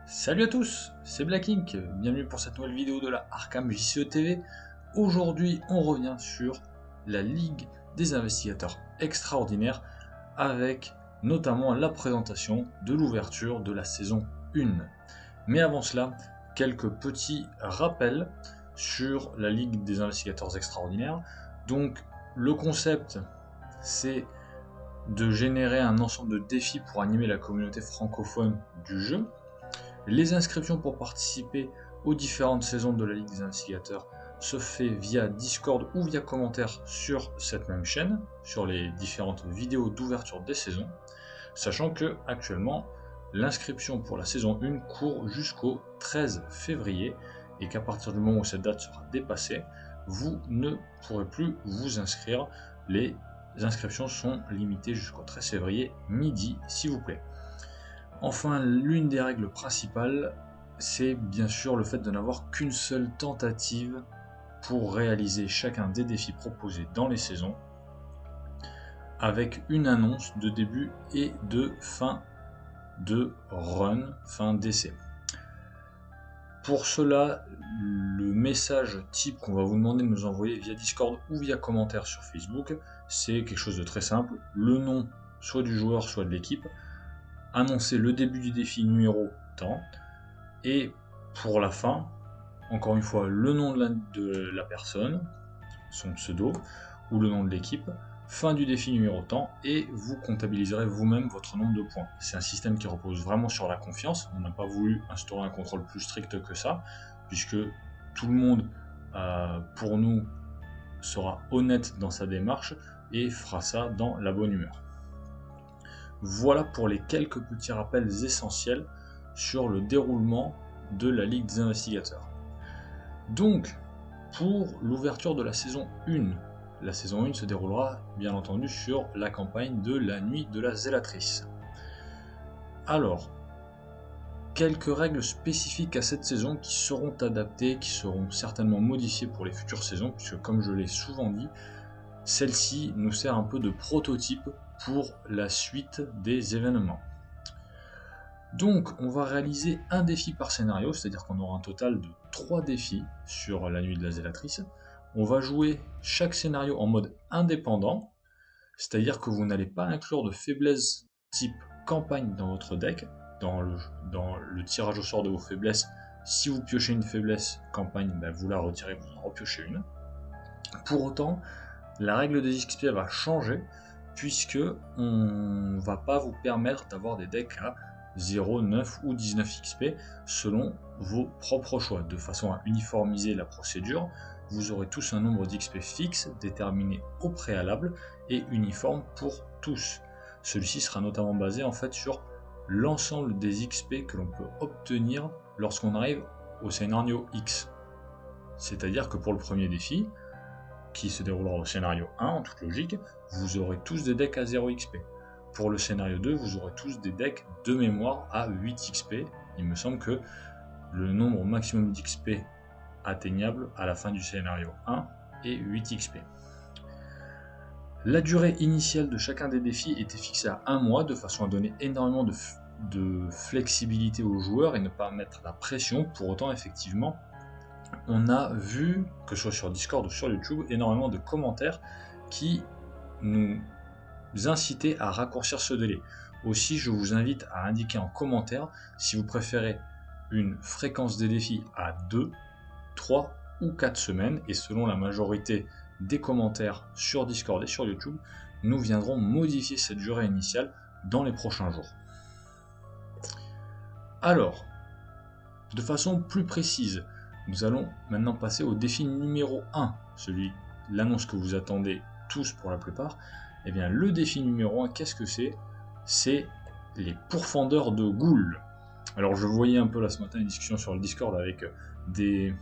Salut à tous, c'est Black Ink, bienvenue pour cette nouvelle vidéo de la Arkham JCE TV. Aujourd'hui, on revient sur la Ligue des investigateurs extraordinaires avec notamment la présentation de l'ouverture de la saison 1. Mais avant cela, quelques petits rappels sur la Ligue des investigateurs extraordinaires. Donc, le concept, c'est de générer un ensemble de défis pour animer la communauté francophone du jeu. Les inscriptions pour participer aux différentes saisons de la Ligue des investigateurs se fait via Discord ou via commentaire sur cette même chaîne, sur les différentes vidéos d'ouverture des saisons, sachant que actuellement l'inscription pour la saison 1 court jusqu'au 13 février et qu'à partir du moment où cette date sera dépassée, vous ne pourrez plus vous inscrire. Les inscriptions sont limitées jusqu'au 13 février midi, s'il vous plaît. Enfin, l'une des règles principales, c'est bien sûr le fait de n'avoir qu'une seule tentative pour réaliser chacun des défis proposés dans les saisons, avec une annonce de début et de fin de run, fin d'essai. Pour cela, le message type qu'on va vous demander de nous envoyer via Discord ou via commentaire sur Facebook, c'est quelque chose de très simple, le nom soit du joueur, soit de l'équipe, annoncer le début du défi numéro tant, et pour la fin, encore une fois, le nom de la personne, son pseudo, ou le nom de l'équipe, fin du défi numéro tant, et vous comptabiliserez vous-même votre nombre de points. C'est un système qui repose vraiment sur la confiance, on n'a pas voulu instaurer un contrôle plus strict que ça, puisque tout le monde, pour nous, sera honnête dans sa démarche, et fera ça dans la bonne humeur. Voilà pour les quelques petits rappels essentiels sur le déroulement de la Ligue des investigateurs. Donc, pour l'ouverture de la saison 1, la saison 1 se déroulera bien entendu sur la campagne de la Nuit de la Zélatrice. Alors, quelques règles spécifiques à cette saison qui seront adaptées, qui seront certainement modifiées pour les futures saisons, puisque comme je l'ai souvent dit, celle-ci nous sert un peu de prototype pour la suite des événements. Donc on va réaliser un défi par scénario, c'est-à-dire qu'on aura un total de 3 défis sur la Nuit de la Zélatrice. On va jouer chaque scénario en mode indépendant, c'est-à-dire que vous n'allez pas inclure de faiblesses type campagne dans votre deck, dans le tirage au sort de vos faiblesses. Si vous piochez une faiblesse campagne, vous la retirez, vous en repiochez une. Pour autant, la règle des XP va changer, puisque on va pas vous permettre d'avoir des decks à 0, 9 ou 19 XP selon vos propres choix. De façon à uniformiser la procédure, vous aurez tous un nombre d'XP fixe déterminé au préalable et uniforme pour tous. Celui-ci sera notamment basé en fait sur l'ensemble des XP que l'on peut obtenir lorsqu'on arrive au scénario X. C'est-à-dire que pour le premier défi, qui se déroulera au scénario 1 en toute logique, vous aurez tous des decks à 0 XP. Pour le scénario 2, vous aurez tous des decks de mémoire à 8 XP. Il me semble que le nombre maximum d'XP atteignable à la fin du scénario 1 est 8 XP. La durée initiale de chacun des défis était fixée à 1 mois de façon à donner énormément de flexibilité aux joueurs et ne pas mettre la pression. Pour autant, effectivement, on a vu, que ce soit sur Discord ou sur YouTube, énormément de commentaires qui nous incitaient à raccourcir ce délai. Aussi, je vous invite à indiquer en commentaire si vous préférez une fréquence des défis à 2, 3 ou 4 semaines, et selon la majorité des commentaires sur Discord et sur YouTube, nous viendrons modifier cette durée initiale dans les prochains jours. Alors, de façon plus précise, nous allons maintenant passer au défi numéro 1, l'annonce que vous attendez tous pour la plupart. Eh bien, le défi numéro 1, qu'est-ce que c'est ? C'est les pourfendeurs de ghouls. Alors, je voyais un peu là ce matin une discussion sur le Discord avec des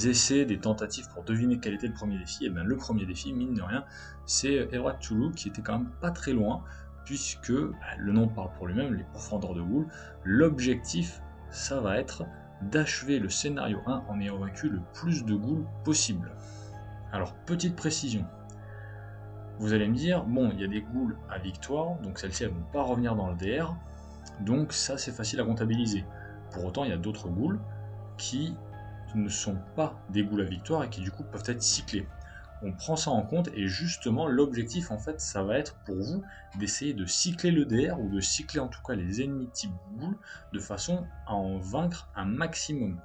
essais, des tentatives pour deviner quel était le premier défi. Et bien, le premier défi, mine de rien, c'est Evra Cthulhu, qui était quand même pas très loin, puisque le nom parle pour lui-même, les pourfendeurs de ghouls. L'objectif, ça va être d'achever le scénario 1 en ayant vaincu le plus de ghouls possible. Alors, petite précision. Vous allez me dire, bon, il y a des ghouls à victoire, donc celles-ci elles vont pas revenir dans le DR, donc ça c'est facile à comptabiliser. Pour autant, il y a d'autres ghouls qui ne sont pas des ghouls à victoire et qui du coup peuvent être cyclés. On prend ça en compte et justement l'objectif en fait ça va être pour vous d'essayer de cycler le DR ou de cycler en tout cas les ennemis type ghoul de façon à en vaincre un maximum.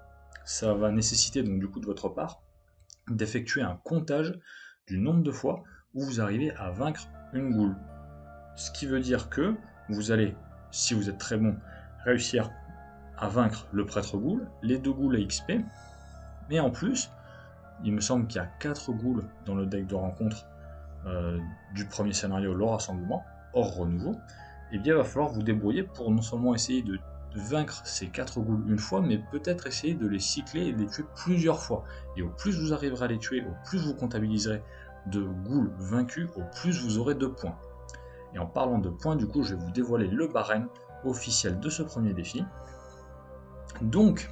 Ça va nécessiter donc du coup de votre part d'effectuer un comptage du nombre de fois où vous arrivez à vaincre une ghoul. Ce qui veut dire que vous allez, si vous êtes très bon, réussir à vaincre le prêtre ghoul, les 2 ghouls à XP, mais en plus, il me semble qu'il y a 4 ghouls dans le deck de rencontre du premier scénario, le rassemblement, hors renouveau, et bien il va falloir vous débrouiller pour non seulement essayer de vaincre ces 4 ghouls une fois, mais peut-être essayer de les cycler et de les tuer plusieurs fois. Et au plus vous arriverez à les tuer, au plus vous comptabiliserez de ghouls vaincus, au plus vous aurez de points. Et en parlant de points, du coup, je vais vous dévoiler le barème officiel de ce premier défi. Donc,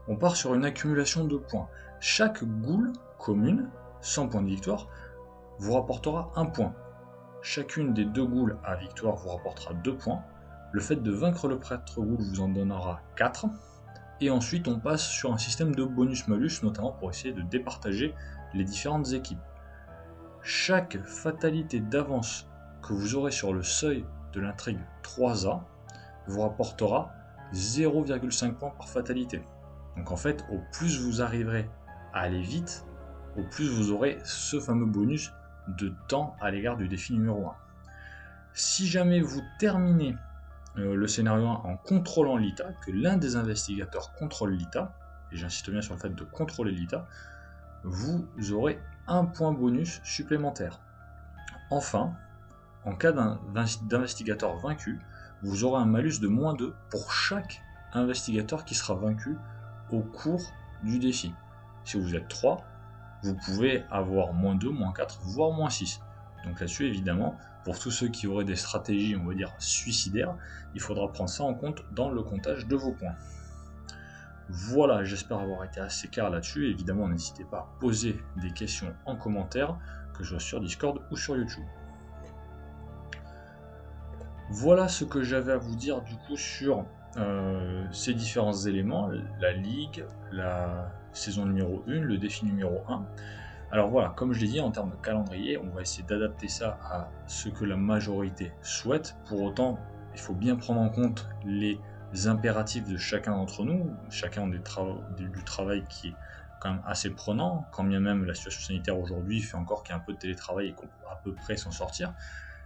on part sur une accumulation de points. Chaque ghoul commune, 100 points de victoire, vous rapportera 1 point. Chacune des 2 ghouls à victoire vous rapportera 2 points. Le fait de vaincre le prêtre ghoul vous en donnera 4. Et ensuite, on passe sur un système de bonus-malus, notamment pour essayer de départager les différentes équipes. Chaque fatalité d'avance que vous aurez sur le seuil de l'intrigue 3A vous rapportera 0,5 points par fatalité. Donc en fait, au plus vous arriverez à aller vite, au plus vous aurez ce fameux bonus de temps à l'égard du défi numéro 1. Si jamais vous terminez le scénario 1 en contrôlant l'ITA, que l'un des investigateurs contrôle l'ITA, et j'insiste bien sur le fait de contrôler l'ITA, vous aurez un point bonus supplémentaire. Enfin, en cas d'investigateur vaincu, vous aurez un malus de -2 pour chaque investigateur qui sera vaincu au cours du défi. Si vous êtes 3, vous pouvez avoir -2, -4, voire -6. Donc là-dessus, évidemment, pour tous ceux qui auraient des stratégies, on va dire, suicidaires, il faudra prendre ça en compte dans le comptage de vos points. Voilà, j'espère avoir été assez clair là-dessus. Évidemment, n'hésitez pas à poser des questions en commentaire, que ce soit sur Discord ou sur YouTube. Voilà ce que j'avais à vous dire du coup sur ces différents éléments, la ligue, la saison numéro 1, le défi numéro 1. Alors voilà, comme je l'ai dit, en termes de calendrier, on va essayer d'adapter ça à ce que la majorité souhaite. Pour autant, il faut bien prendre en compte les impératifs de chacun d'entre nous. Chacun a du travail qui est quand même assez prenant, quand bien même la situation sanitaire aujourd'hui fait encore qu'il y a un peu de télétravail et qu'on peut à peu près s'en sortir.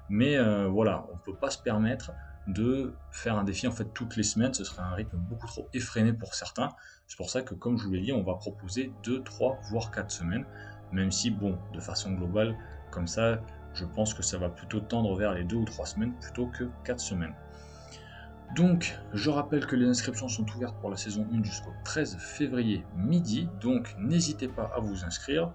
Mais voilà, on ne peut pas se permettre de faire un défi en fait toutes les semaines, ce serait un rythme beaucoup trop effréné pour certains. C'est pour ça que, comme je vous l'ai dit, on va proposer 2, 3, voire 4 semaines, même si, bon, de façon globale, comme ça, je pense que ça va plutôt tendre vers les 2 ou 3 semaines plutôt que 4 semaines. Donc, je rappelle que les inscriptions sont ouvertes pour la saison 1 jusqu'au 13 février midi, donc n'hésitez pas à vous inscrire.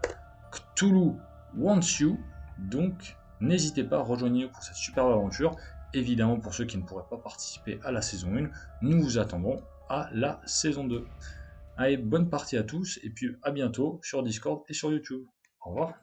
Cthulhu wants you, donc n'hésitez pas à rejoindre pour cette superbe aventure. Évidemment, pour ceux qui ne pourraient pas participer à la saison 1, nous vous attendons à la saison 2. Allez, bonne partie à tous, et puis à bientôt sur Discord et sur YouTube. Au revoir.